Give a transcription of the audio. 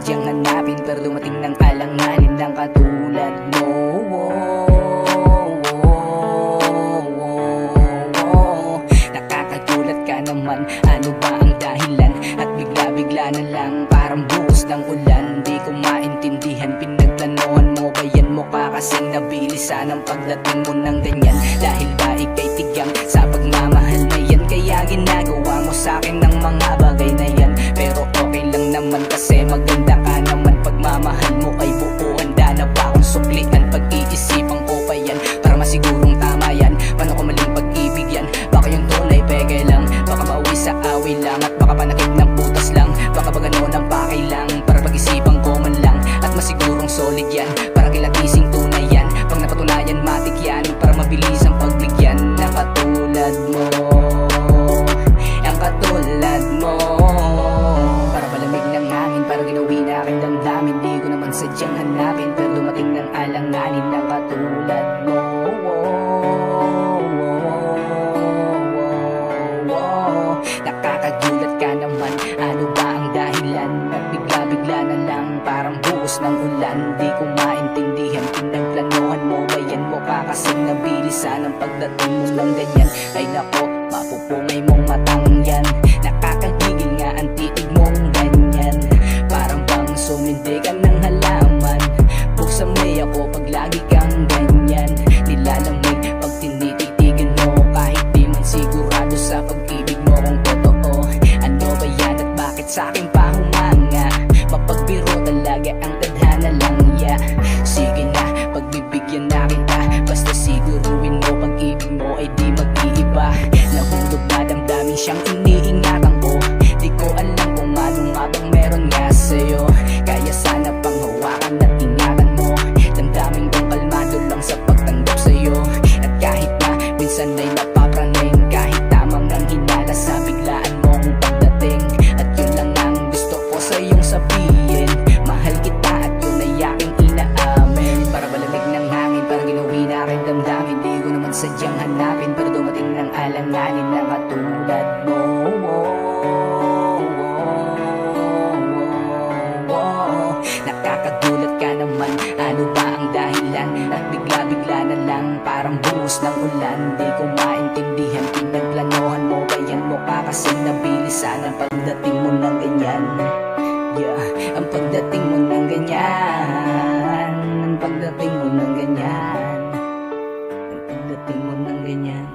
sadyang hanapin, pero dumating ng alanganin ng katulad mo. Nakakagulat ka naman, ano ba ang dahilan? At bigla-bigla na lang, parang buhos ng ulan. Di ko maintindihan, pinagplanohan mo ba yan? Mukha kasing nabilisan ang pagdating mo ng ganyan. Dahil ba ika'y tigang sa pagmamahal na yan, kaya ginagawa mo sa'kin ng mga bagay na yan. Pero okay lang naman kasi maganda ka naman. Pagmamahal mo ay buo, handa na ba akong suklian? Pag-iisipan ko pa yan, para masigurong tama yan. Paano ko maling pag-ibig yan? Baka yung tunay peke lang, baka mauwi sa away lang, at baka panakit ng putas lang, baka ba gano'n ang pakay lang. Para pag-isipan ko man lang, at masigurong solid yan, para kilatising tunay yan. Pag napatunayan matik yan, para mabilis ang pagbigyan. Ng katulad mo, ang katulad mo. Para malamig ng hangin, para ginawi na aking damdamin. Di ko naman sadyang hanapin, pero dumating ng alanganin ng katulad mo. Nakakagulat ka naman, ano ba ang dahilan? At bigla-bigla na lang, parang buhos ng ulan. Di ko maintindihan, pinagplanohan mo ba yan? Mukha kasing nabilisan ang pagdating mo ng ganyan. Ay nako, mapupungay mong matang yan. Nakakagigil nga ang titig mong ganyan, parang bang sumindi ka ng halaman. Buksamay ako pag lagi kang ganyan. Nilalamig pag tinititigan mo, kahit di man sigurado sa pag-ibig mo kung totoo. Ano ba yan at bakit sa'kin pa humanga? Mapagbiro talaga ang tadhana lang, yeah. Sige na, pagbibigyan na kita, basta siguruin mo pag-ibig mo ay di mag-iiba. Nahulog na damdamin siyang iniingatan ko. Di ko alam kung ano nga bang meron nga sa'yo, kaya sana pang hawakan at ingatan mo. Damdamin kong kalmado lang sa pagtanggap sa'yo. At kahit na minsan ay napapraning, kahit tamang ang hinala sa biglaan mo kung pagdating. At yun lang ang gusto ko sa iyong sabihin, mahal kita at yun ay aking inaamin. Para malamig ng hangin, para ginawi na aking damdamin. Di ko naman sadyang hanapin, pero dumating ng alanganin na katulad mo. Nakakagulat ka naman, ano ba ang dahilan? At bigla-bigla na lang, parang buhos ng ulan. Di ko maintindihan, pinagplanohan mo ba yan? Mukha kasing nabilisan ang pagdating mo ng ganyan. Yeah, ang pagdating mo ng ganyan, ang pagdating mo ng ganyan, ang pagdating mo ng ganyan.